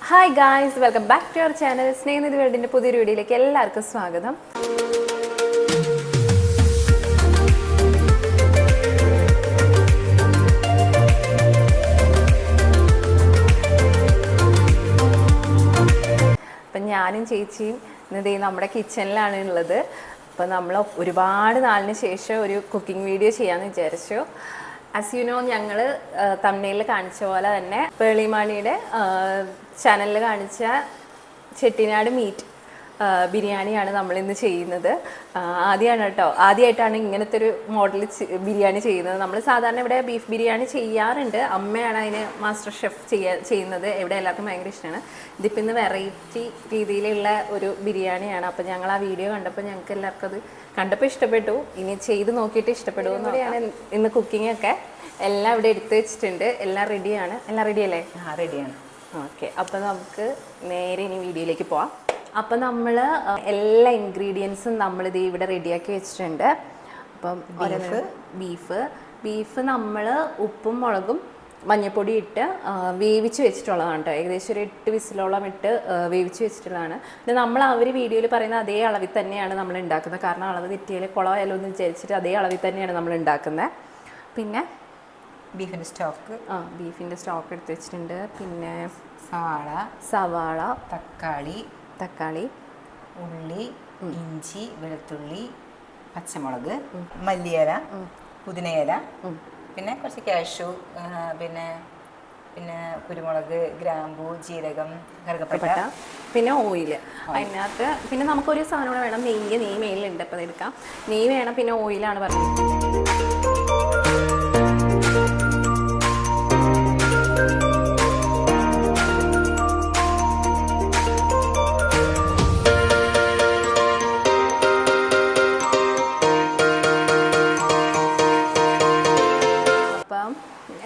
Hi guys, welcome back to our channel. Snehanidhi വേൾഡിൻ്റെ പുതിയൊരു വീഡിയോയിലേക്ക് എല്ലാവർക്കും സ്വാഗതം. അപ്പം ഞാനും ചേച്ചിയും ഇന്നതേ നമ്മുടെ കിച്ചണിലാണ് ഉള്ളത്. അപ്പം നമ്മൾ ഒരുപാട് നാളിന് ശേഷം ഒരു കുക്കിംഗ് വീഡിയോ ചെയ്യാമെന്ന് വിചാരിച്ചു. ആസ് യു നോ, ഞങ്ങൾ തമിഴിൽ കാണിച്ച പോലെ തന്നെ പേളിമാണിയുടെ ചാനലിൽ കാണിച്ച ചെട്ടിനാട് മീറ്റ് ബിരിയാണിയാണ് നമ്മളിന്ന് ചെയ്യുന്നത്. ആദ്യമായിട്ടാണ് ഇങ്ങനത്തെ ഒരു മോഡൽ ബിരിയാണി ചെയ്യുന്നത്. നമ്മൾ സാധാരണ ഇവിടെ ബീഫ് ബിരിയാണി ചെയ്യാറുണ്ട്, അമ്മയാണ് അതിന് മാസ്റ്റർ ഷെഫ് ചെയ്യുന്നത്. ഇവിടെ എല്ലാവർക്കും ഭയങ്കര ഇഷ്ടമാണ്. ഇതിപ്പോൾ ഇന്ന് വെറൈറ്റി രീതിയിലുള്ള ഒരു ബിരിയാണിയാണ്. അപ്പോൾ ഞങ്ങൾ ആ വീഡിയോ കണ്ടപ്പോൾ ഞങ്ങൾക്ക് എല്ലാവർക്കും അത് കണ്ടപ്പോൾ ഇഷ്ടപ്പെട്ടു. ഇനി ചെയ്ത് നോക്കിയിട്ട് ഇഷ്ടപ്പെടുമെന്നൂടെയാണ് ഇന്ന് കുക്കിംഗ് ഒക്കെ. എല്ലാം ഇവിടെ എടുത്ത് വെച്ചിട്ടുണ്ട്, എല്ലാം റെഡിയാണ്. എല്ലാം റെഡിയല്ലേ? റെഡിയാണ്. ഓക്കെ, അപ്പോൾ നമുക്ക് നേരെ ഇനി വീഡിയോയിലേക്ക് പോവാം. അപ്പം നമ്മൾ എല്ലാ ഇൻഗ്രീഡിയൻസും നമ്മളിത് ഇവിടെ റെഡിയാക്കി വെച്ചിട്ടുണ്ട്. അപ്പം ബീഫ് നമ്മൾ ഉപ്പും മുളകും മഞ്ഞൾപ്പൊടി ഇട്ട് വേവിച്ച് വെച്ചിട്ടുള്ളതാണ് കേട്ടോ. ഏകദേശം ഒരു 8 വിസിലോളം ഇട്ട് വേവിച്ച് വെച്ചിട്ടുള്ളതാണ്. പിന്നെ നമ്മൾ അവർ വീഡിയോയിൽ പറയുന്ന അതേ അളവിൽ തന്നെയാണ് നമ്മൾ ഉണ്ടാക്കുന്നത്. കാരണം അളവ് തെറ്റിയാൽ കുളമായാലോ എന്ന് വിചാരിച്ചിട്ട് അതേ അളവിൽ തന്നെയാണ് നമ്മൾ ഉണ്ടാക്കുന്നത്. പിന്നെ ബീഫിൻ്റെ സ്റ്റോക്ക് എടുത്ത് വെച്ചിട്ടുണ്ട്. പിന്നെ സവാള, തക്കാളി, ഉള്ളി, ഇഞ്ചി, വെളുത്തുള്ളി, പച്ചമുളക്, മല്ലിയില, പുതിനയില, പിന്നെ കുറച്ച് കാഷ്യൂ, പിന്നെ കുരുമുളക്, ഗ്രാമ്പൂ, ജീരകം, കറുകപ്പട്ട, പിന്നെ ഓയിൽ. അതിനകത്ത് പിന്നെ നമുക്കൊരു സാധനം കൂടെ വേണം, നെയ്യ് മെയിലുണ്ട്. അപ്പോൾ അതെടുക്കാം. നെയ്യ് വേണം, പിന്നെ ഓയിലാണ് പറഞ്ഞത്.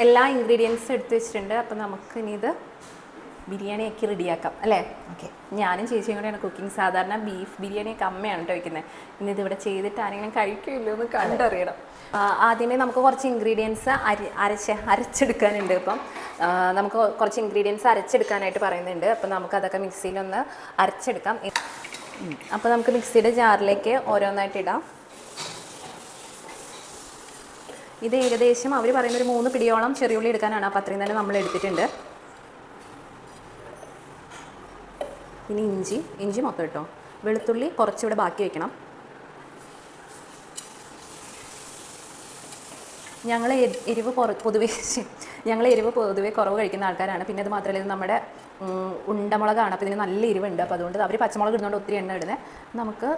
എല്ലാ ഇൻഗ്രീഡിയൻസും എടുത്ത് വെച്ചിട്ടുണ്ട്. അപ്പം നമുക്ക് ഇനി ഇത് ബിരിയാണിയൊക്കെ റെഡിയാക്കാം അല്ലേ? ഓക്കെ. ഞാനും ചേച്ചിയും കൂടെയാണ് കുക്കിംഗ്. സാധാരണ ബീഫ് ബിരിയാണിയൊക്കെ അമ്മയാണ് കേട്ടോ വയ്ക്കുന്നത്. ഇനി ഇതിവിടെ ചെയ്തിട്ട് ആരെങ്കിലും കഴിക്കില്ലോ എന്ന് കണ്ടറിയണം. ആദ്യമേ നമുക്ക് കുറച്ച് ഇൻഗ്രീഡിയൻസ് അരച്ചെടുക്കാനുണ്ട്. ഇപ്പം നമുക്ക് കുറച്ച് ഇൻഗ്രീഡിയൻസ് അരച്ചെടുക്കാനായിട്ട് പറയുന്നുണ്ട്. അപ്പം നമുക്കതൊക്കെ മിക്സിയിലൊന്ന് അരച്ചെടുക്കാം. അപ്പോൾ നമുക്ക് മിക്സിയുടെ ജാറിലേക്ക് ഓരോന്നായിട്ട് ഇടാം. ഇത് ഏകദേശം അവർ പറയുന്ന ഒരു 3 പിടിയോളം ചെറിയുള്ളി എടുക്കാനാണ്. അപ്പോൾ അത്രയും തന്നെ നമ്മൾ എടുത്തിട്ടുണ്ട്. ഇനി ഇഞ്ചി മൊത്തം ഇട്ടോ. വെളുത്തുള്ളി കുറച്ചിവിടെ ബാക്കി വയ്ക്കണം. ഞങ്ങൾ എരിവ് പൊതുവേ കുറവ് കഴിക്കുന്ന ആൾക്കാരാണ്. പിന്നെ അത് മാത്രമല്ല, ഇത് നമ്മുടെ ഉണ്ടമുളകാണ്. അപ്പോൾ ഇതിന് നല്ല എരിവുണ്ട്. അപ്പോൾ അതുകൊണ്ട് അവർ പച്ചമുളക് ഇടുന്നതുകൊണ്ട് ഒത്തിരി എണ്ണ ഇടുന്നത്. നമുക്ക്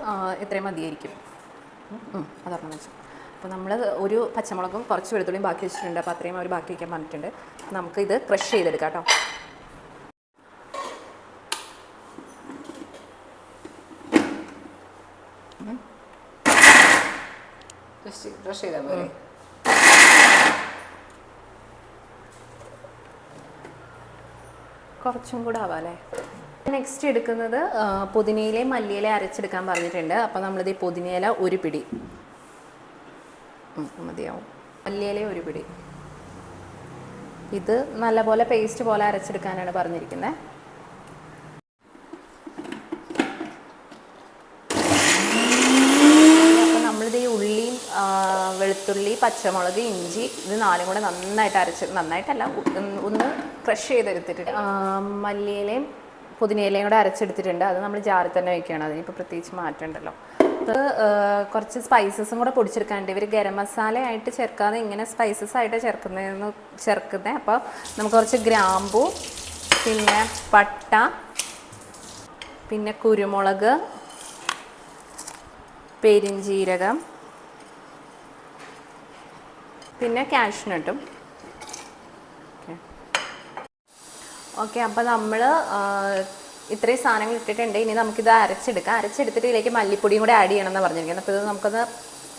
ഇത്രയും മതിയായിരിക്കും. അതറിഞ്ഞു വെച്ചു. അപ്പോൾ നമ്മൾ ഒരു പച്ചമുളകും കുറച്ച് വെളുത്തുള്ളിയും ബാക്കി വെച്ചിട്ടുണ്ട്. അപ്പോൾ അത്രയും അവർ ബാക്കി വയ്ക്കാൻ പറഞ്ഞിട്ടുണ്ട്. നമുക്കിത് ക്രഷ് ചെയ്തെടുക്കാം കേട്ടോ. കുറച്ചും കൂടെ ആവാല്ലേ? നെക്സ്റ്റ് എടുക്കുന്നത് പുതിനയിലയും മല്ലിയിലയും അരച്ചെടുക്കാൻ പറഞ്ഞിട്ടുണ്ട്. അപ്പോൾ നമ്മളിത് പുതിനയില ഒരു പിടി മതിയാവും. മല്ലിയിലയും ഒരു പിടി. ഇത് നല്ലപോലെ പേസ്റ്റ് പോലെ അരച്ചെടുക്കാനാണ് പറഞ്ഞിരിക്കുന്നത്. അപ്പോൾ നമ്മളിത് ഈ ഉള്ളിയും വെളുത്തുള്ളി, പച്ചമുളക്, ഇഞ്ചി ഇത് 4 കൂടെ നന്നായിട്ടല്ല ഒന്ന് ക്രഷ് ചെയ്തെടുത്തിട്ടുണ്ട്. മല്ലിയിലയും പുതിനയിലയും കൂടെ അരച്ചെടുത്തിട്ടുണ്ട്. അത് നമ്മൾ ജാറിൽ തന്നെ വയ്ക്കുകയാണ്. അതിനിപ്പോൾ പ്രത്യേകിച്ച് മാറ്റമുണ്ടല്ലോ. കുറച്ച് സ്പൈസസും കൂടെ പൊടിച്ചെടുക്കാനുണ്ട്. ഇവർ ഗരം മസാല ആയിട്ട് ചേർക്കാതെ ഇങ്ങനെ സ്പൈസസ് ആയിട്ട് ചേർക്കുന്നത്. അപ്പോൾ നമുക്ക് കുറച്ച് ഗ്രാമ്പൂ, പിന്നെ പട്ട, പിന്നെ കുരുമുളക്, പെരിഞ്ജീരകം, പിന്നെ കാഷ്നട്ടും. ഓക്കെ. അപ്പോൾ നമ്മൾ ഇത്രയും സാധനങ്ങൾ ഇട്ടിട്ടുണ്ട്. ഇനി നമുക്കിത് അരച്ചെടുക്കാം. അരച്ചെടുത്തിട്ട് ഇതിലേക്ക് മല്ലിപ്പൊടിയും കൂടെ ആഡ് ചെയ്യണമെന്ന് പറഞ്ഞിരിക്കുന്നത്. അപ്പോൾ ഇത് നമുക്കൊന്ന്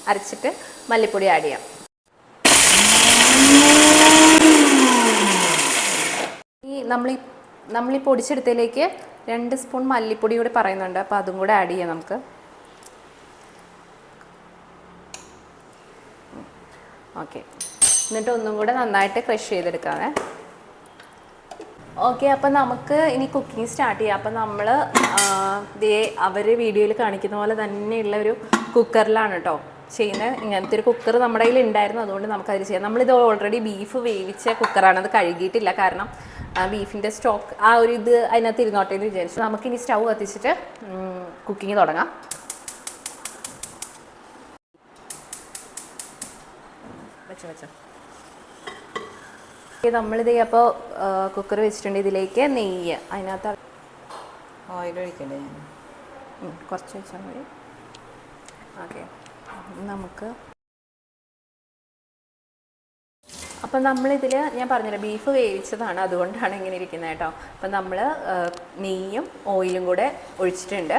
അരച്ചിട്ട് മല്ലിപ്പൊടി ആഡ് ചെയ്യാം. നമ്മളീ പൊടിച്ചെടുത്തതിലേക്ക് 2 സ്പൂൺ മല്ലിപ്പൊടി കൂടി പറയുന്നുണ്ട്. അപ്പോൾ അതും കൂടെ ആഡ് ചെയ്യാം നമുക്ക്. ഓക്കെ. എന്നിട്ട് ഒന്നും കൂടെ നന്നായിട്ട് ക്രഷ് ചെയ്തെടുക്കാമേ. ഓക്കെ, അപ്പം നമുക്ക് ഇനി കുക്കിംഗ് സ്റ്റാർട്ട് ചെയ്യാം. അപ്പം നമ്മൾ അവർ വീഡിയോയിൽ കാണിക്കുന്ന പോലെ തന്നെയുള്ള ഒരു കുക്കറിലാണ് കേട്ടോ ചെയ്യുന്നത്. ഇങ്ങനത്തെ ഒരു കുക്കർ നമ്മുടെ കയ്യിൽ ഉണ്ടായിരുന്നു, അതുകൊണ്ട് നമുക്കതിൽ ചെയ്യാം. നമ്മളിത് ഓൾറെഡി ബീഫ് വേവിച്ച കുക്കറാണ്, അത് കഴുകിയിട്ടില്ല. കാരണം ബീഫിൻ്റെ സ്റ്റോക്ക് ആ ഒരു ഇത് അതിനകത്ത് ഇരുന്നോട്ടെ എന്ന് വിചാരിച്ചു. നമുക്കിനി സ്റ്റൗ കത്തിച്ചിട്ട് കുക്കിംഗ് തുടങ്ങാം. വെച്ചോ നമ്മളിത് അപ്പോൾ കുക്കർ വെച്ചിട്ടുണ്ട്. ഇതിലേക്ക് നെയ്യ്, അതിനകത്ത് ഓയിൽ ഒഴിക്കണ്ടേ? കുറച്ച് വെച്ചാൽ മതി. ഓക്കെ, നമുക്ക് അപ്പം നമ്മളിതിൽ ഞാൻ പറഞ്ഞില്ല ബീഫ് വേവിച്ചതാണ്, അതുകൊണ്ടാണ് ഇങ്ങനെ ഇരിക്കുന്നത് കേട്ടോ. അപ്പം നമ്മൾ നെയ്യും ഓയിലും കൂടെ ഒഴിച്ചിട്ടുണ്ട്.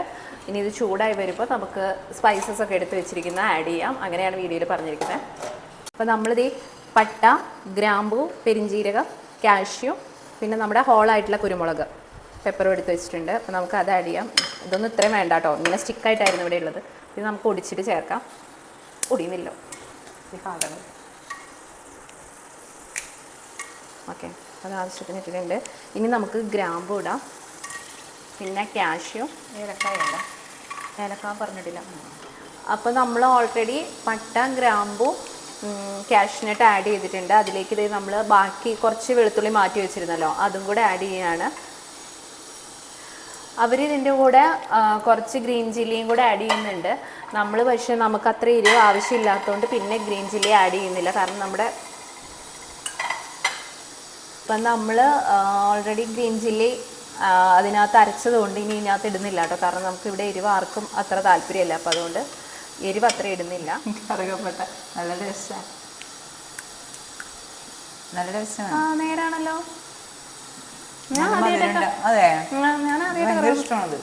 ഇനി ഇത് ചൂടായി വരുമ്പോൾ നമുക്ക് സ്പൈസസ് ഒക്കെ എടുത്ത് വെച്ചിരിക്കുന്ന ആഡ് ചെയ്യാം. അങ്ങനെയാണ് വീഡിയോയിൽ പറഞ്ഞിരിക്കുന്നത്. അപ്പം നമ്മളിത് പട്ട, ഗ്രാമ്പൂ, പെരിഞ്ജീരകം, കാഷ്യൂ, പിന്നെ നമ്മുടെ ഹോളായിട്ടുള്ള കുരുമുളക്, പെപ്പറും എടുത്ത് വെച്ചിട്ടുണ്ട്. അപ്പോൾ നമുക്ക് അത് ആഡ് ചെയ്യാം. ഇതൊന്നും ഇത്രയും വേണ്ട കേട്ടോ, ഇങ്ങനെ സ്റ്റിക്കായിട്ടായിരുന്നു ഇവിടെ ഉള്ളത്. ഇത് നമുക്ക് ഒടിച്ചിട്ട് ചേർക്കാം. ഒടിയുന്നില്ലോ ഓക്കെ, അത് ആവശ്യത്തിന് ഇട്ടിട്ടുണ്ട്. ഇനി നമുക്ക് ഗ്രാമ്പൂ ഇടാം, പിന്നെ കാഷ്യൂ, ഏലക്കായ പറഞ്ഞിട്ടില്ല. അപ്പോൾ നമ്മൾ ഓൾറെഡി പട്ട, ഗ്രാമ്പൂ, കാഷ്നട്ട് ആഡ് ചെയ്തിട്ടുണ്ട്. അതിലേക്ക് ഇത് നമ്മൾ ബാക്കി കുറച്ച് വെളുത്തുള്ളി മാറ്റി വെച്ചിരുന്നല്ലോ, അതും കൂടെ ആഡ് ചെയ്യുകയാണ്. അവരിതിൻ്റെ കൂടെ കുറച്ച് ഗ്രീൻ ചില്ലിയും കൂടെ ആഡ് ചെയ്യുന്നുണ്ട്. നമ്മൾ പക്ഷേ നമുക്ക് അത്ര എരിവ് ആവശ്യമില്ലാത്തതുകൊണ്ട് പിന്നെ ഗ്രീൻ ചില്ലി ആഡ് ചെയ്യുന്നില്ല. കാരണം നമ്മുടെ ഇപ്പം നമ്മൾ ഓൾറെഡി ഗ്രീൻ ചില്ലി അതിനകത്ത് അരച്ചതുകൊണ്ട് ഇനി ഇതിനകത്ത് ഇടുന്നില്ല കേട്ടോ. കാരണം നമുക്കിവിടെ എരിവ് ആർക്കും അത്ര താല്പര്യമല്ല, അപ്പോൾ അതുകൊണ്ട് എരിവ് അത്ര ഇടുന്നില്ല. കറുകപ്പെട്ട നല്ല ടേസ്റ്റാണ്, നല്ല ടേസ്റ്റാണ്. ആ നേരാണല്ലോ, അതെ ഇഷ്ടമാണത്.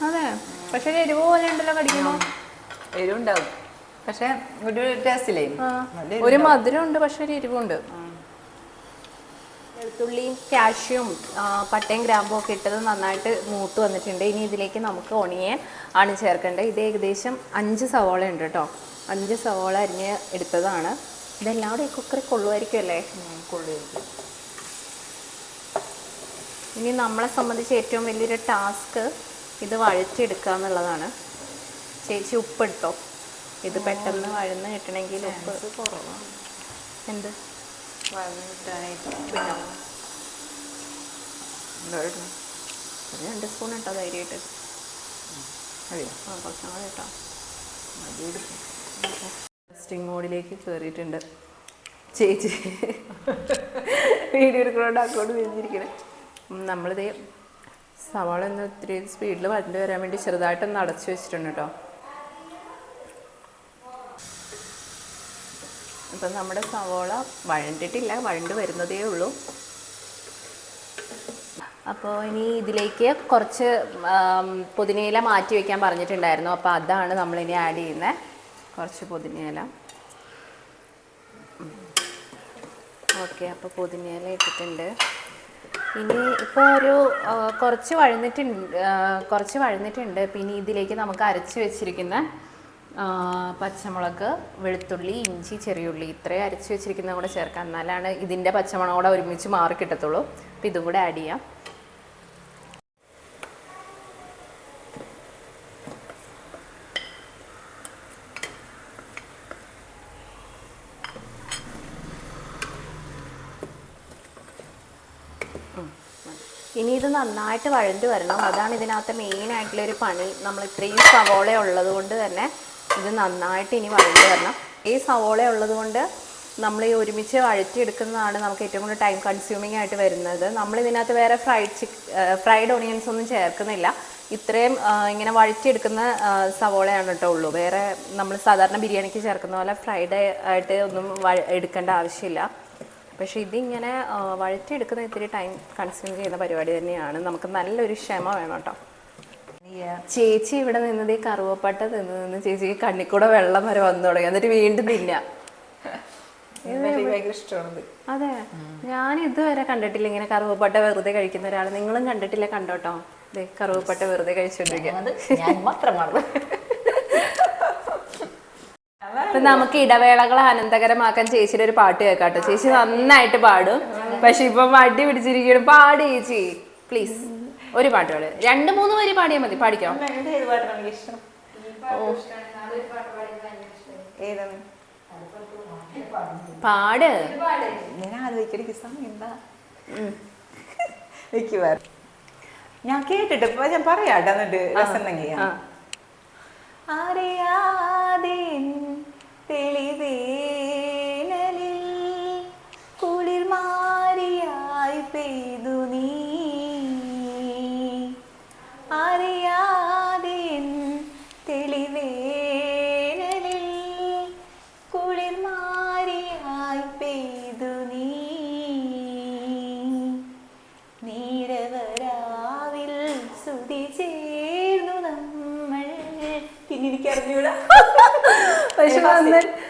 അതെ, പക്ഷെ എരിവ് പോലെ ഉണ്ടല്ലോ കടിക്കുമ്പോൾ. എരിവുണ്ടാവും, പക്ഷെ ഒരു ടേസ്റ്റില്ലേ, ഒരു മധുരം ഉണ്ട്, പക്ഷെ ഒരു എരിവുണ്ട്. വെളുത്തുള്ളിയും കാഷ്യും പട്ടയും ഗ്രാമ്പും ഒക്കെ ഇട്ടത് നന്നായിട്ട് മൂത്ത് വന്നിട്ടുണ്ട്. ഇനി ഇതിലേക്ക് നമുക്ക് ഒണിയൻ ആണ് ചേർക്കേണ്ടത്. ഇത് ഏകദേശം 5 സവോള ഉണ്ട് കേട്ടോ. 5 സവോള അരിഞ്ഞ് എടുത്തതാണ്. ഇതെല്ലാം കൂടെ ഈ കുക്കറിൽ കൊള്ളുമായിരിക്കും അല്ലേ? കൊള്ളുമായിരിക്കും. ഇനി നമ്മളെ സംബന്ധിച്ച് ഏറ്റവും വലിയൊരു ടാസ്ക് ഇത് വഴറ്റിയെടുക്കുക എന്നുള്ളതാണ്. ചേച്ചി ഉപ്പെടുത്തോ? ഇത് പെട്ടെന്ന് വഴന്ന് കിട്ടണമെങ്കിൽ ഉപ്പ് കുറവാണ്. എന്ത് വഴന്നിട്ടാനായിട്ട് 2 സ്പൂൺ ഇട്ടോ ധൈര്യമായിട്ട്. അതെയോ? കുറച്ചും കൂടെ കേട്ടോ. സ്റ്റിങ് മോഡിലേക്ക് കയറിയിട്ടുണ്ട് ചേച്ചി. വീഡിയോ എടുക്കുന്നതുകൊണ്ട് അക്കൗണ്ട് തിരിഞ്ഞിരിക്കണേ. നമ്മളിത് സവാള ഒന്ന് ഒത്തിരി സ്പീഡിൽ വഴണ്ട് വരാൻ വേണ്ടി ചെറുതായിട്ടൊന്ന് അടച്ചു വെച്ചിട്ടുണ്ട് കേട്ടോ. അപ്പം നമ്മുടെ സവാള വഴണ്ടിട്ടില്ല, വഴണ്ട് വരുന്നതേ ഉള്ളൂ. അപ്പോൾ ഇനി ഇതിലേക്ക് കുറച്ച് പുതിനയില മാറ്റി വയ്ക്കാൻ പറഞ്ഞിട്ടുണ്ടായിരുന്നു. അപ്പോൾ അതാണ് നമ്മളിനി ആഡ് ചെയ്യുന്നത്. കുറച്ച് പുതിനയില. ഓക്കെ, അപ്പോൾ പുതിനയില ഇട്ടിട്ടുണ്ട്. ഇനി ഇപ്പോൾ ഒരു കുറച്ച് വഴന്നിട്ടുണ്ട്. പിന്നെ ഇതിലേക്ക് നമുക്ക് അരച്ച് വെച്ചിരിക്കുന്ന പച്ചമുളക്, വെളുത്തുള്ളി, ഇഞ്ചി, ചെറിയുള്ളി ഇത്രയും അരച്ച് വെച്ചിരിക്കുന്നത് കൂടെ ചേർക്കാം. എന്നാലാണ് ഇതിൻ്റെ പച്ചമണം കൂടെ ഒരുമിച്ച് മാറി കിട്ടത്തുള്ളൂ. അപ്പോൾ ഇതും കൂടെ ആഡ് ചെയ്യാം. ഇനി ഇത് നന്നായിട്ട് വഴണ്ട് വരണം. അതാണ് ഇതിനകത്ത് മെയിനായിട്ടുള്ളൊരു പണി. നമ്മൾ ഇത്രയും സവോള ഉള്ളത് കൊണ്ട് തന്നെ ഇത് നന്നായിട്ട് ഇനി വഴണ്ട് വരണം. ഈ സവോള ഉള്ളത് കൊണ്ട് നമ്മൾ ഈ ഒരുമിച്ച് വഴറ്റിയെടുക്കുന്നതാണ് നമുക്ക് ഏറ്റവും കൂടുതൽ ടൈം കൺസ്യൂമിങ് ആയിട്ട് വരുന്നത്. നമ്മളിതിനകത്ത് വേറെ ഫ്രൈഡ് ഓണിയൻസ് ഒന്നും ചേർക്കുന്നില്ല. ഇത്രയും ഇങ്ങനെ വഴറ്റിയെടുക്കുന്ന സവോളയാണ് കേട്ടോ ഉള്ളൂ. വേറെ നമ്മൾ സാധാരണ ബിരിയാണിക്ക് ചേർക്കുന്ന പോലെ ഫ്രൈഡ് ആയിട്ട് ഒന്നും എടുക്കേണ്ട ആവശ്യമില്ല. പക്ഷേ ഇതിങ്ങനെ വഴറ്റിയെടുക്കുന്ന ഇത്തിരി ടൈം കൺസ്യൂം ചെയ്യുന്ന പരിപാടി തന്നെയാണ്. നമുക്ക് നല്ലൊരു ക്ഷമ വേണം കേട്ടോ. ചേച്ചി ഇവിടെ നിന്നത് ഈ കറുവപ്പട്ട നിന്ന് ചേച്ചിക്ക് കണ്ണിക്കൂടെ വെള്ളം വരെ വന്നു തുടങ്ങി. എന്നിട്ട് വീണ്ടും തിന്നാം. ഇഷ്ടമാണത്. അതെ, ഞാൻ ഇതുവരെ കണ്ടിട്ടില്ല ഇങ്ങനെ കറുവപ്പട്ട വെറുതെ കഴിക്കുന്ന ഒരാൾ. നിങ്ങളും കണ്ടിട്ടില്ല, കണ്ടോട്ടോ. അതെ, കറുവപ്പട്ട വെറുതെ കഴിച്ചോണ്ടിരിക്കുന്നത്. അപ്പൊ നമുക്ക് ഇടവേളകൾ ആനന്ദകരമാക്കാൻ ചേച്ചിയുടെ ഒരു പാട്ട് കേൾക്കാട്ടോ. ചേച്ചി നന്നായിട്ട് പാടും. പക്ഷെ ഇപ്പൊ മടി പിടിച്ചിരിക്കണം. പാടി ചേച്ചി പ്ലീസ്, ഒരു പാട്ട് പാട്. 2-3 വരി പാടിയാൽ മതി. പാടിക്കോ. ഏത് പാട്ടാണ് ഇഷ്ടം? ഏതാണ് പാട്. ഞാൻ ആലോചിക്കടിക്ക് സമയം എന്താ ഞാൻ കേട്ടിട്ട് ഇപ്പൊ ഞാൻ പറയാട്ടെ എന്നിട്ട് രസമുണ്ടെങ്കിൽ. അറിയാതെ തെളിവേനലിൽ കുളിർ മാറിയായി പെയ്തു നീ, അറിയാതെ തെളിവേനലിൽ കുളിർ മാറിയായി പെയ്തു നീ, നീരവരാവിൽ സ്തുതി ചേർന്നു നമ്മൾ. പിന്നെ എനിക്കറിഞ്ഞൂടാ. പക്ഷെ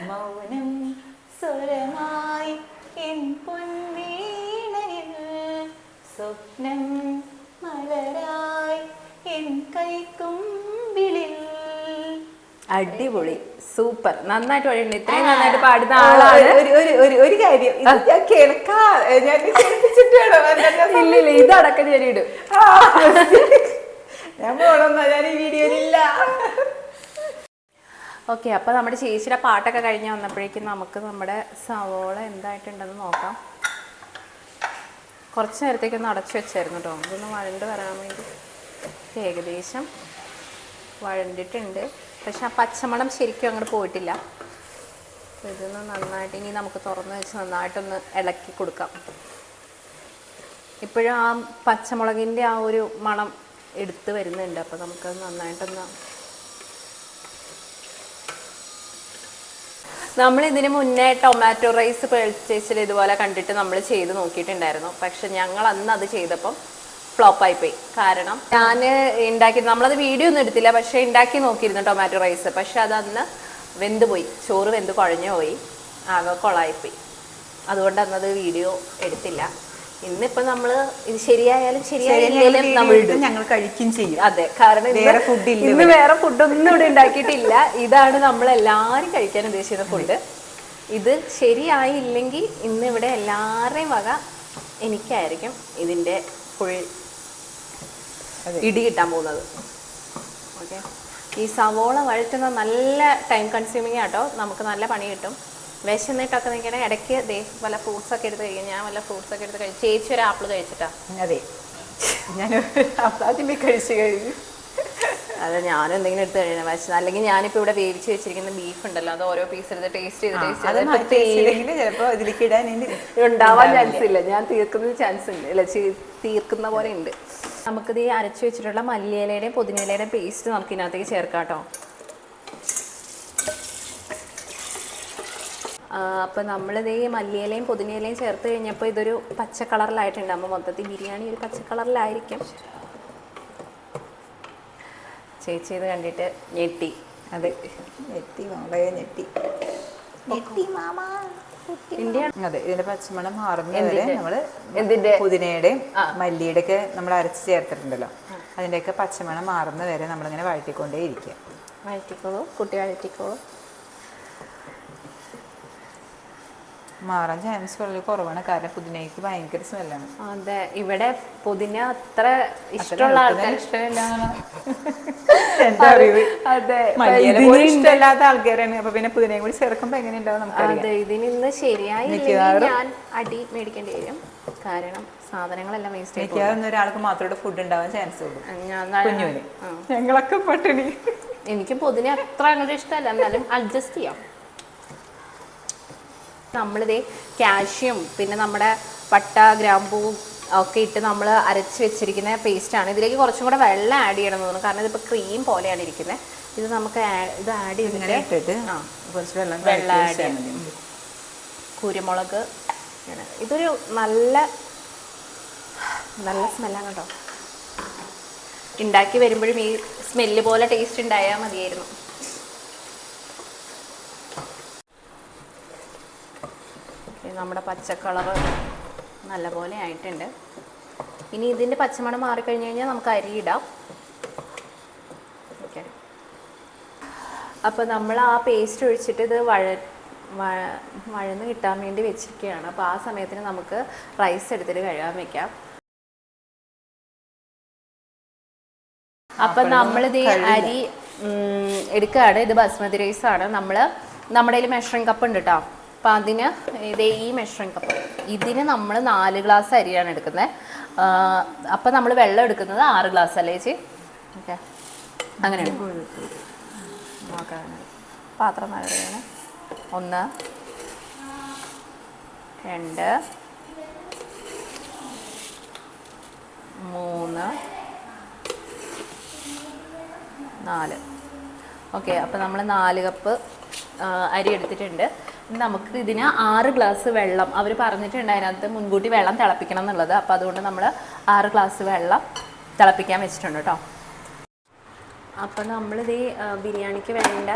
മൗനം സ്വരമായി എൻ പൊൻവീണയിൽ, സ്വപ്നം മലരായി എൻ കൈക്കുമ്പിളിൽ. അടിപൊളി, സൂപ്പർ, നന്നായിട്ട് പാടിയിട്ടുണ്ട്. ഇത്രയും നന്നായിട്ട് പാടുന്ന ആളാണ്. ഒരു കാര്യം ഞാൻ കേൾപ്പിച്ചിട്ട് ഇല്ലില്ല, ഇതടക്കം ശരിയിടും. ഞാൻ പോണെന്നാ, ഞാൻ ഈ വീഡിയോയിലില്ല. ഓക്കെ, അപ്പോൾ നമ്മുടെ ചേച്ചിയുടെ പാട്ടൊക്കെ കഴിഞ്ഞ് വന്നപ്പോഴേക്കും നമുക്ക് നമ്മുടെ സവോള എന്തായിട്ടുണ്ടെന്ന് നോക്കാം. കുറച്ച് നേരത്തേക്കൊന്ന് അടച്ചു വെച്ചായിരുന്നു കേട്ടോ, ഇതൊന്ന് വഴണ്ട് വരാൻ വേണ്ടി. ഏകദേശം വഴണ്ടിട്ടുണ്ട്, പക്ഷെ ആ പച്ചമണം ശരിക്കും അങ്ങോട്ട് പോയിട്ടില്ല. ഇതൊന്ന് നന്നായിട്ട് ഇനി നമുക്ക് തുറന്ന് വെച്ച് നന്നായിട്ടൊന്ന് ഇളക്കി കൊടുക്കാം. ഇപ്പോഴും ആ പച്ചമുളകിൻ്റെ ആ ഒരു മണം എടുത്ത് വരുന്നുണ്ട്. അപ്പോൾ നമുക്കത് നന്നായിട്ടൊന്ന്, നമ്മൾ ഇതിന് മുന്നേ ടൊമാറ്റോ റൈസ് പർച്ചേസിൽ ഇതുപോലെ കണ്ടിട്ട് നമ്മൾ ചെയ്ത് നോക്കിയിട്ടുണ്ടായിരുന്നു. പക്ഷെ ഞങ്ങൾ അന്ന് അത് ചെയ്തപ്പം ഫ്ലോപ്പായിപ്പോയി. കാരണം ഞാൻ ഉണ്ടാക്കി, നമ്മളത് വീഡിയോ ഒന്നും എടുത്തില്ല, പക്ഷെ ഉണ്ടാക്കി നോക്കിയിരുന്നു ടൊമാറ്റോ റൈസ്. പക്ഷെ അത് അന്ന് വെന്ത് പോയി, ചോറ് വെന്ത് കുഴഞ്ഞു പോയി, ആകെ കൊളായിപ്പോയി. അതുകൊണ്ട് അന്നത് വീഡിയോ എടുത്തില്ല. ഇന്നിപ്പോൾ നമ്മൾ ഇത് ശരിയായാലും ശരിയായാലും നമ്മൾ ഞങ്ങൾ കഴിക്കുകയും ചെയ്യും. അതെ, കാരണം ഇന്ന് വേറെ ഫുഡൊന്നും ഇവിടെ ഉണ്ടാക്കിയിട്ടില്ല. ഇതാണ് നമ്മൾ എല്ലാവരും കഴിക്കാൻ ഉദ്ദേശിക്കുന്ന ഫുഡ്. ഇത് ശരിയായില്ലെങ്കിൽ ഇന്ന് ഇവിടെ എല്ലാവരുടെയും വക എനിക്കായിരിക്കും ഇതിൻ്റെ ഫുൾ ഇടി കിട്ടാൻ പോകുന്നത്. ഓക്കെ, ഈ സവോള വഴറ്റുന്ന നല്ല ടൈം കൺസ്യൂമിങ് ആട്ടോ, നമുക്ക് നല്ല പണി കിട്ടും. വിശന്നിട്ടൊക്കെ നിൽക്കണേ, ഇടയ്ക്ക് ദേ വല്ല ഫ്രൂട്ട്സൊക്കെ എടുത്ത് കഴിക്കും. ഞാൻ വല്ല ഫ്രൂട്ട്സൊക്കെ എടുത്ത് കഴിച്ചു. ചേച്ചി ഒരു ആപ്പിൾ കഴിച്ചിട്ടാ. അതെ, ഞാൻ ആദ്യമേ കഴിച്ചു കഴിഞ്ഞു. അതെ, ഞാനും എന്തെങ്കിലും എടുത്ത് കഴിയണം വിശന്ന്. അല്ലെങ്കിൽ ഞാനിപ്പോൾ ഇവിടെ വേവിച്ച് വെച്ചിരിക്കുന്ന ബീഫ് ഉണ്ടല്ലോ, അത് ഓരോ പീസ് എടുത്ത് ടേസ്റ്റ് ചെയ്ത് ഉണ്ടാവാൻ ചാൻസ് ഇല്ല. ഞാൻ തീർക്കുന്ന ചാൻസ് ഉണ്ട്, അല്ല തീർക്കുന്ന പോലെ ഉണ്ട്. നമുക്കിത് ഈ അരച്ച് വെച്ചിട്ടുള്ള മല്ലിയിലയുടെയും പുതിനയിലയുടെയും പേസ്റ്റ് നമുക്ക് ഇതിനകത്തേക്ക് ചേർക്കാം കേട്ടോ. അപ്പോൾ നമ്മളിത് ഈ മല്ലിയിലയും പുതിനയിലയും ചേർത്ത് കഴിഞ്ഞപ്പോൾ ഇതൊരു പച്ച കളറിലായിട്ടുണ്ട്. അപ്പോൾ മൊത്തത്തിൽ ബിരിയാണി ഒരു പച്ച കളറിലായിരിക്കും. ചേച്ചി ഇത് കണ്ടിട്ട് ഞെട്ടി. അതെ, ഞെട്ടി, വളരെ ഞെട്ടി. അതെ, ഇതിന്റെ പച്ചമണം മാറുന്നവരെ നമ്മള് പുതിനയുടെയും മല്ലിയുടെ ഒക്കെ നമ്മൾ അരച്ച് ചേർത്തിട്ടുണ്ടല്ലോ, അതിൻ്റെയൊക്കെ പച്ചമണം മാറുന്ന വരെ നമ്മളിങ്ങനെ വഴറ്റിക്കൊണ്ടേ ഇരിക്കുക. വഴറ്റിക്കോളൂ കുട്ടി, വഴറ്റിക്കോളൂ. മാറാൻ ചാൻസ് വളരെ കുറവാണ്, കാരണം പുതിനയ്ക്ക് ഭയങ്കര സ്മെല്ലാണ്. അതെ, ഇവിടെ പുതിന അത്ര ഇഷ്ടമുള്ള ആൾക്കാർ ഇഷ്ടമില്ല, എന്താ അറിവ്. അതെ, ഇഷ്ടമില്ലാത്ത ആൾക്കാരാണ്. അപ്പൊ പിന്നെ പുതിനയും കൂടി ചേർക്കുമ്പോ എങ്ങനെ ഉണ്ടാവും നമുക്ക്. അതെ, ഇതിനിന്ന് ശരിയായില്ലെങ്കിൽ ഞാൻ അടി മേടിക്കേണ്ടി വരും, കാരണം സാധനങ്ങളെല്ലാം വേസ്റ്റ് ആയി. മിക്കവാറും ഒരാൾക്ക് മാത്രമേ ഫുഡ് ഉണ്ടാവാൻ ചാൻസ് ഉള്ളൂ, കുഞ്ഞുവിന്. ഞങ്ങളൊക്കെ പട്ടിണി. എനിക്ക് പുതിന അത്ര അങ്ങോട്ട് ഇഷ്ടമല്ല, എന്നാലും അഡ്ജസ്റ്റ് ചെയ്യാം. നമ്മളിതേ കാഷ്യം പിന്നെ നമ്മുടെ പട്ട ഗ്രാമ്പൂ ഒക്കെ ഇട്ട് നമ്മൾ അരച്ച് വെച്ചിരിക്കുന്ന പേസ്റ്റാണ്. ഇതിലേക്ക് കുറച്ചും കൂടെ വെള്ളം ആഡ് ചെയ്യണം എന്ന് തോന്നുന്നു, കാരണം ഇതിപ്പോൾ ക്രീം പോലെയാണ് ഇരിക്കുന്നത്. ഇത് നമുക്ക് ഇത് ആഡ് ചെയ്തിട്ട് കുറച്ച് വെള്ളം ആഡ് ചെയ്യണം. കുരുമുളക്, ഇതൊരു നല്ല സ്മെല്ലാണ് കേട്ടോ. ഉണ്ടാക്കി വരുമ്പോഴും ഈ സ്മെല്ല് പോലെ ടേസ്റ്റ് ഉണ്ടായാൽ മതിയായിരുന്നു. നമ്മുടെ പച്ചക്കളറ് നല്ലപോലെ ആയിട്ടുണ്ട്. ഇനി ഇതിൻ്റെ പച്ചമണം മാറിക്കഴിഞ്ഞ് കഴിഞ്ഞാൽ നമുക്ക് അരി ഇടാം. ഓക്കെ, അപ്പോൾ നമ്മൾ ആ പേസ്റ്റ് ഒഴിച്ചിട്ട് ഇത് വഴന്ന് കിട്ടാൻ വേണ്ടി വെച്ചിരിക്കുകയാണ്. അപ്പോൾ ആ സമയത്തിന് നമുക്ക് റൈസ് എടുത്തിട്ട് കഴുകാൻ വെക്കാം. അപ്പം നമ്മളിത് അരി എടുക്കുകയാണ്. ഇത് ബസ്മതി റൈസാണ്. നമ്മുടെ കയ്യിൽ മെഷറിംഗ് കപ്പ് ഉണ്ട് കേട്ടോ. അപ്പം അതിന് ഇതേ ഈ മെഷറിംഗ് കപ്പ്, ഇതിന് നമ്മൾ 4 ഗ്ലാസ് അരിയാണ് എടുക്കുന്നത്. അപ്പം നമ്മൾ വെള്ളം എടുക്കുന്നത് 6 ഗ്ലാസ് അല്ലേ ചേച്ചി? ഓക്കെ, അങ്ങനെയാണ്. നോക്കാം, പാത്രം നല്ലതാണ്. 1 2 3 4. ഓക്കെ, അപ്പോൾ നമ്മൾ 4 കപ്പ് അരി എടുത്തിട്ടുണ്ട്. നമുക്ക് ഇതിന് 6 ഗ്ലാസ് വെള്ളം അവർ പറഞ്ഞിട്ടുണ്ട്, അതിനകത്ത് മുൻകൂട്ടി വെള്ളം തിളപ്പിക്കണം എന്നുള്ളത്. അപ്പോൾ അതുകൊണ്ട് നമ്മൾ 6 ഗ്ലാസ് വെള്ളം തിളപ്പിക്കാൻ വെച്ചിട്ടുണ്ട് കേട്ടോ. അപ്പോൾ നമ്മളിത് ബിരിയാണിക്ക് വേണ്ട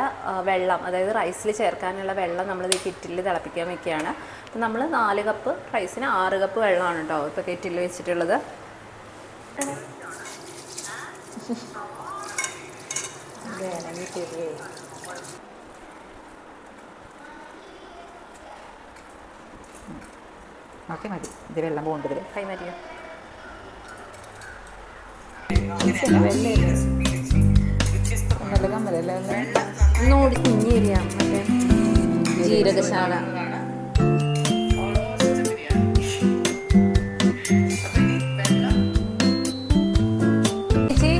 വെള്ളം, അതായത് റൈസിൽ ചേർക്കാനുള്ള വെള്ളം നമ്മളിത് കെറ്റിലിൽ തിളപ്പിക്കാൻ വെക്കുകയാണ്. അപ്പോൾ നമ്മൾ 4 കപ്പ് റൈസിന് 6 കപ്പ് വെള്ളമാണ് കേട്ടോ ഇപ്പോൾ കെറ്റിലിൽ വെച്ചിട്ടുള്ളത്. ഓക്കെ, മതി. ഇത് വെള്ളം പോകേണ്ടതിൽ കൈ മതിയോ? ഒന്നുകൂടി കുഞ്ഞിരിയാം. മറ്റേ ജീരകശാല ചേച്ചി,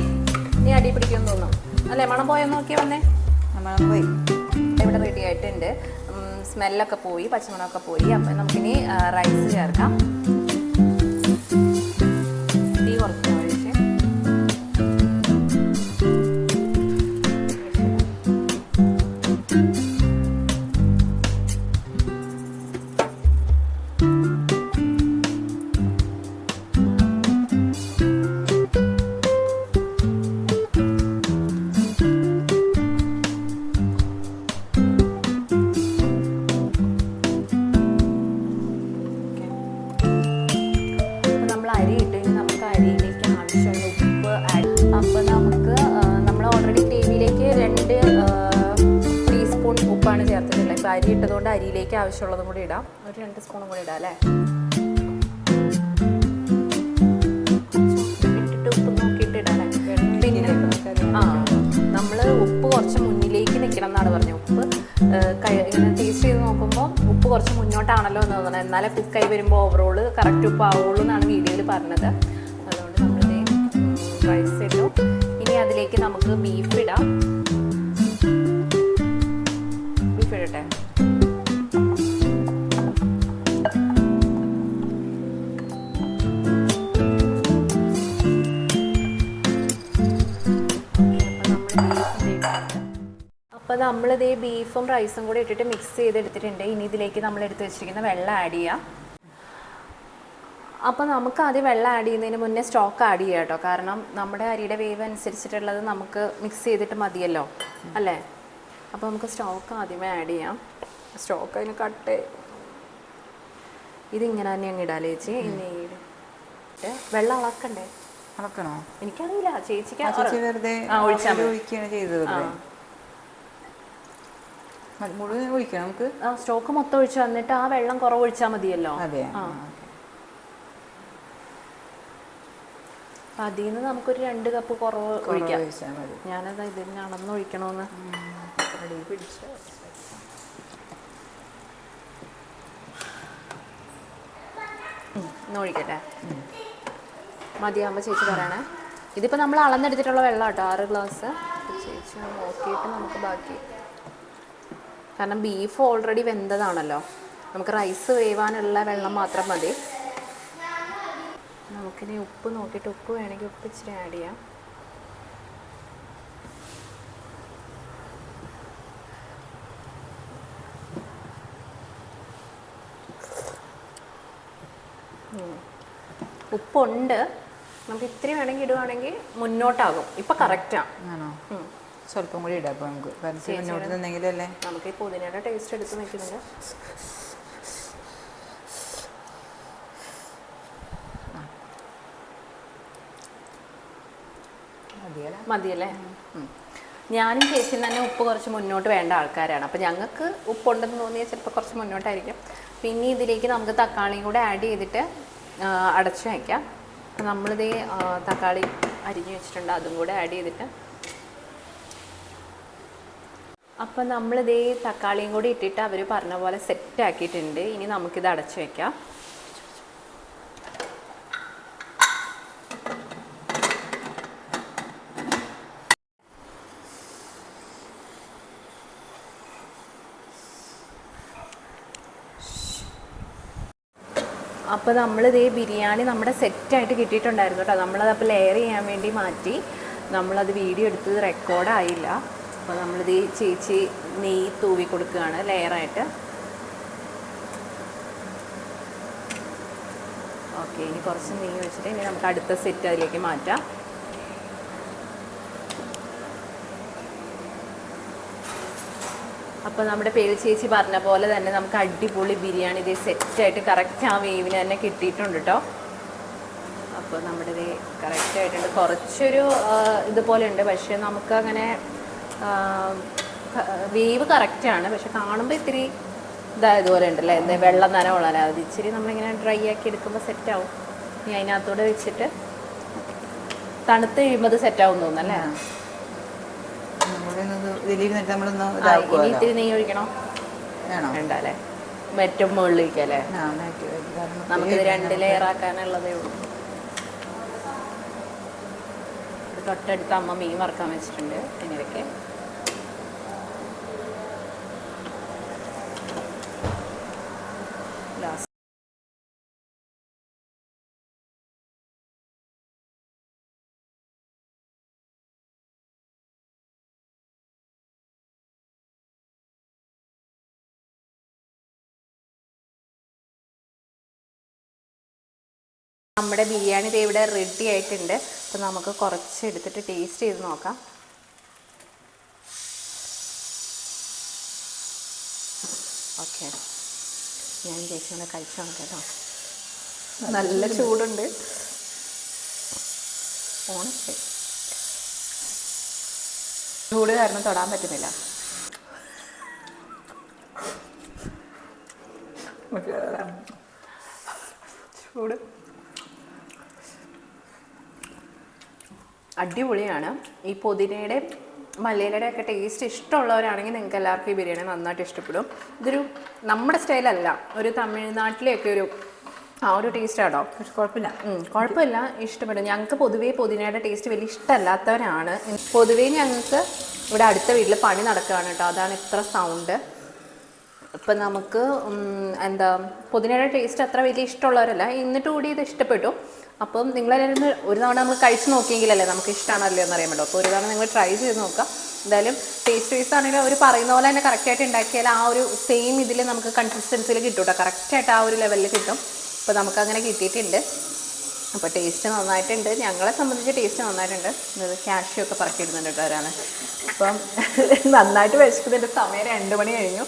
നീ അടി പിടിക്കുമെന്ന് തോന്നും അല്ലേ? മണം പോയെന്ന് നോക്കിയാൽ വന്നേ. മണം പോയി. ഇവിടെ റെഡി ആയിട്ടുണ്ട്. സ്മെല്ലൊക്കെ പോയി, പച്ചമണമൊക്കെ പോയി. അപ്പം നമുക്കിനി റൈസ് ചേർക്കാം. തീ കുറച്ച് ഒഴിച്ച് അരി ഇട്ട് നമുക്ക് അരിയിലേക്ക് ആവശ്യമുള്ള ഉപ്പ് ആഡ്. അപ്പോൾ നമ്മൾ ഓൾറെഡി ഗ്രേവിയിലേക്ക് 2 ടീസ്പൂൺ ഉപ്പാണ് ചേർത്തിട്ടുള്ളത്. ഇപ്പോൾ അരി ഇട്ടതുകൊണ്ട് അരിയിലേക്ക് ആവശ്യമുള്ളതും കൂടി ഇടാം. ഒരു 2 സ്പൂണും കൂടി ഇടാം അല്ലേ? ഇട്ടിട്ട് ഉപ്പ് നോക്കിയിട്ട് ഇടാനേ. പിന്നെ നമ്മൾ ഉപ്പ് കുറച്ച് മുന്നിലേക്ക് നിൽക്കണം എന്നാണ് പറഞ്ഞത്. ഉപ്പ് ഇങ്ങനെ ടേസ്റ്റ് ചെയ്ത് നോക്കുമ്പോൾ ഉപ്പ് കുറച്ച് മുന്നോട്ടാണല്ലോ എന്ന് തോന്നുന്നത്. എന്നാലേ കുക്കായി വരുമ്പോൾ ഓവറോൾ കറക്റ്റ് ഉപ്പ് ആവുള്ളൂ എന്നാണ് വീഡിയോയിൽ പറഞ്ഞത്. അതുകൊണ്ട് നമ്മളിത് റൈസ് ഇട്ടു. ഇനി അതിലേക്ക് നമുക്ക് ബീഫ് ഇടാം. ബീഫ് ഇടട്ടെ. അപ്പോൾ നമ്മളിത് ബീഫും റൈസും കൂടി ഇട്ടിട്ട് മിക്സ് ചെയ്തെടുത്തിട്ടുണ്ട്. ഇനി ഇതിലേക്ക് നമ്മൾ എടുത്ത് വെച്ചിരിക്കുന്ന വെള്ളം ആഡ് ചെയ്യാം. അപ്പോൾ നമുക്ക് ആദ്യം വെള്ളം ആഡ് ചെയ്യുന്നതിന് മുന്നേ സ്റ്റോക്ക് ആഡ് ചെയ്യാം കേട്ടോ. കാരണം നമ്മുടെ അരിയുടെ വേവ് അനുസരിച്ചിട്ടുള്ളത് നമുക്ക് മിക്സ് ചെയ്തിട്ട് മതിയല്ലോ അല്ലേ? അപ്പോൾ നമുക്ക് സ്റ്റോക്ക് ആദ്യമേ ആഡ് ചെയ്യാം. സ്റ്റോക്ക് അതിന് കട്ട് ഇതിങ്ങനെ തന്നെ അങ്ങ് ഇടാലേ ചേച്ചി. നെയ്യിട്ട് വെള്ളം അളക്കണ്ടേ? അളക്കണോ? എനിക്കറിയില്ല, ചേച്ചിക്ക് വെറുതെ ഒഴിക്കുകയാണ് ചെയ്തത്. മുഴുവൻ ഒഴിക്കണം നമുക്ക്. സ്റ്റോക്ക് മൊത്തം ഒഴിച്ച് വന്നിട്ട് ആ വെള്ളം കുറവ് ഒഴിച്ചാൽ മതിയല്ലോ. അതെ. അതിൽ നിന്ന് നമുക്കൊരു 2 കപ്പ് കുറവ് ഒഴിക്കാം. ഞാനത് ഇതിന് അളന്നൊഴിക്കണമെന്ന് പിടിച്ച് ഒഴിക്കട്ടെ. മതിയാകുമ്പോൾ ചേച്ചി പറയണേ. ഇതിപ്പോൾ നമ്മൾ അളന്നെടുത്തിട്ടുള്ള വെള്ളം കേട്ടോ, 6 ഗ്ലാസ്. ചേച്ചി നോക്കിയിട്ട് നമുക്ക് ബാക്കി, കാരണം ബീഫ് ഓൾറെഡി വെന്തതാണല്ലോ, നമുക്ക് റൈസ് വേവാനുള്ള വെള്ളം മാത്രം മതി. നമുക്കിനി ഉപ്പ് നോക്കിയിട്ട്, ഉപ്പ് വേണമെങ്കിൽ ഉപ്പ് ഇച്ചിരി ആഡ് ചെയ്യാം. ഉപ്പുണ്ട്, നമുക്ക് ഇത്തിരി വേണമെങ്കിൽ ഇടുവാണെങ്കിൽ മുന്നോട്ടാകും. ഇപ്പം കറക്റ്റാണ്. ആണോ? സ്വല്പം കൂടി ഇടാം. അപ്പോൾ നമുക്ക് മുന്നോട്ട് നിന്നെങ്കിലല്ലേ നമുക്ക് ഈ പുതിനയുടെ ടേസ്റ്റ് എടുത്ത് നിൽക്കുന്നുണ്ട്. മതിയല്ലേ? ഞാനും ചേച്ചിയും തന്നെ ഉപ്പ് കുറച്ച് മുന്നോട്ട് വേണ്ട ആൾക്കാരാണ്. അപ്പോൾ ഞങ്ങൾക്ക് ഉപ്പുണ്ടെന്ന് തോന്നിയാൽ ചിലപ്പോൾ കുറച്ച് മുന്നോട്ടായിരിക്കും. പിന്നെ ഇതിലേക്ക് നമുക്ക് തക്കാളിയും കൂടെ ആഡ് ചെയ്തിട്ട് അടച്ചു വയ്ക്കാം. നമ്മളിതേ തക്കാളി അരിഞ്ഞ് വെച്ചിട്ടുണ്ട്, അതും കൂടെ ആഡ് ചെയ്തിട്ട്. അപ്പം നമ്മളിതേ തക്കാളിയും കൂടി ഇട്ടിട്ട് അവർ പറഞ്ഞ പോലെ സെറ്റ് ആക്കിയിട്ടുണ്ട്. ഇനി നമുക്കിത് അടച്ചു വയ്ക്കാം. അപ്പോൾ നമ്മളിതേ ബിരിയാണി നമ്മുടെ സെറ്റായിട്ട് കിട്ടിയിട്ടുണ്ടായിരുന്നു കേട്ടോ. നമ്മളത് അപ്പോൾ ലെയർ ചെയ്യാൻ വേണ്ടി മാറ്റി. നമ്മളത് വീഡിയോ എടുത്തത് റെക്കോർഡായില്ല. അപ്പോൾ നമ്മളിത് ചേച്ചി നെയ്യ് തൂവി കൊടുക്കുകയാണ് ലെയറായിട്ട്. ഓക്കെ, ഇനി കുറച്ച് നെയ്യ് വെച്ചിട്ട് ഇനി നമുക്ക് അടുത്ത സെറ്റ് അതിലേക്ക് മാറ്റാം. അപ്പോൾ നമ്മുടെ പേര് ചേച്ചി പറഞ്ഞ പോലെ തന്നെ നമുക്ക് അടിപൊളി ബിരിയാണി ഇതേ സെറ്റായിട്ട് കറക്റ്റ് ആ വേവിന് തന്നെ കിട്ടിയിട്ടുണ്ട് കേട്ടോ. അപ്പോൾ നമ്മുടെ ഇത് കറക്റ്റായിട്ടുണ്ട്. കുറച്ചൊരു ഇതുപോലെ ഉണ്ട്, പക്ഷേ നമുക്ക് അങ്ങനെ വേവ് കറക്റ്റാണ്. പക്ഷെ കാണുമ്പോൾ ഇത്തിരി ഇതായതുപോലെ ഉണ്ടല്ലേ, എന്താ വെള്ളം നനവുള്ളല്ലേ, അത് ഇച്ചിരി നമ്മളിങ്ങനെ ഡ്രൈ ആക്കി എടുക്കുമ്പോൾ സെറ്റാവും. ഇനി അതിനകത്തൂടെ വെച്ചിട്ട് തണുത്ത് കഴിയുമ്പോൾ അത് സെറ്റാവും തോന്നുന്നല്ലേ. ഇനി ഇത്തിരി നെയ്യ് ഒഴിക്കണോ? വേണ്ട അല്ലേ, ഏറ്റവും മുകളിലേക്ക് അല്ലേ. നമുക്കിത് 2 ലെയർ ആക്കാനുള്ളതേ ഉള്ളൂ. തൊട്ടടുത്ത് അമ്മ മീൻ വറുക്കാൻ വെച്ചിട്ടുണ്ട്. ഇതിനിടയ്ക്ക് ലാസ്റ്റ് നമ്മുടെ ബിരിയാണി ദേ ഇവിടെ റെഡി ആയിട്ടുണ്ട്. അപ്പോൾ നമുക്ക് കുറച്ച് എടുത്തിട്ട് ടേസ്റ്റ് ചെയ്ത് നോക്കാം. ഓക്കെ, ഞാൻ ചേച്ചിയോടെ കഴിച്ചു നോക്കാം കേട്ടോ. നല്ല ചൂടുണ്ട്. ഓണൊക്കെ ചൂട് കാരണം തൊടാൻ പറ്റുന്നില്ല. ചൂട് അടിപൊളിയാണ്. ഈ പുതിനയുടെ മല്ലിയിലയുടെ ഒക്കെ ടേസ്റ്റ് ഇഷ്ടമുള്ളവരാണെങ്കിൽ നിങ്ങൾക്ക് എല്ലാവർക്കും ഈ ബിരിയാണി നന്നായിട്ട് ഇഷ്ടപ്പെടും. ഇതൊരു നമ്മുടെ സ്റ്റൈലല്ല, ഒരു തമിഴ്നാട്ടിലെയൊക്കെ ഒരു ടേസ്റ്റാണോ. കുഴപ്പമില്ല, ഇഷ്ടപ്പെടും. ഞങ്ങൾക്ക് പൊതുവേ പുതിനയുടെ ടേസ്റ്റ് വലിയ ഇഷ്ടമല്ലാത്തവരാണ്. പൊതുവേ ഞങ്ങൾക്ക് ഇവിടെ അടുത്ത വീട്ടിൽ പണി നടക്കുകയാണ് കേട്ടോ, അതാണ് ഇത്ര സൗണ്ട്. ഇപ്പം നമുക്ക് പുതിനയുടെ ടേസ്റ്റ് അത്ര വലിയ ഇഷ്ടമുള്ളവരല്ല, എന്നിട്ട് കൂടി ഇത് ഇഷ്ടപ്പെട്ടു. അപ്പം നിങ്ങളെല്ലാവരും ഒരു തവണ നമ്മൾ കഴിച്ച് നോക്കിയെങ്കിലല്ലേ നമുക്ക് ഇഷ്ടമാണല്ലോ എന്നറിയാൻ പറ്റും. അപ്പോൾ ഒരു തവണ നിങ്ങൾ ട്രൈ ചെയ്ത് നോക്കാം. എന്തായാലും ടേസ്റ്റ് വൈസ് ആണെങ്കിലും അവർ പറയുന്ന പോലെ തന്നെ കറക്റ്റായിട്ട് ഉണ്ടാക്കിയാൽ ആ ഒരു സെയിം ഇതിൽ നമുക്ക് കൺസിസ്റ്റൻസിയിൽ കിട്ടും കേട്ടോ, കറക്റ്റായിട്ട് ആ ഒരു ലെവലിൽ കിട്ടും. അപ്പോൾ നമുക്കങ്ങനെ കിട്ടിയിട്ടുണ്ട്. അപ്പോൾ ടേസ്റ്റ് നന്നായിട്ടുണ്ട്, ഞങ്ങളെ സംബന്ധിച്ച് ടേസ്റ്റ് നന്നായിട്ടുണ്ട്. കാഷ്യൂ ഒക്കെ പറക്കിയിടുന്നുണ്ട് കേട്ടോ ഒരാണ്. അപ്പം നന്നായിട്ട് വിശക്കുന്നുണ്ട്. സമയം 2 മണി കഴിഞ്ഞു.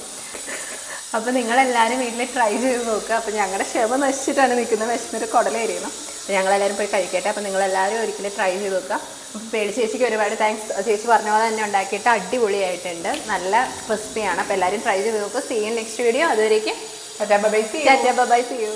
അപ്പോൾ നിങ്ങളെല്ലാവരും വീട്ടിൽ ട്രൈ ചെയ്ത് നോക്കുക. അപ്പോൾ ഞങ്ങളുടെ ക്ഷമ നശിച്ചിട്ടാണ് നിൽക്കുന്നത്, വിശന്നിട്ട് കുടലേറിയണം. അപ്പോൾ ഞങ്ങളെല്ലാവരും പോയി കഴിക്കട്ടെ. അപ്പോൾ നിങ്ങളെല്ലാവരും ഒരിക്കലും ട്രൈ ചെയ്ത് നോക്കുക. അപ്പോൾ പേടി ചേച്ചിക്ക് ഒരുപാട് താങ്ക്സ്. ചേച്ചി പറഞ്ഞ പോലെ തന്നെ ഉണ്ടാക്കിയിട്ട് അടിപൊളിയായിട്ടുണ്ട്, നല്ല ക്രിസ്പിയാണ്. അപ്പോൾ എല്ലാവരും ട്രൈ ചെയ്ത് നോക്കുക. See you next video. അതുവരേക്കും ബൈ, സീ യു.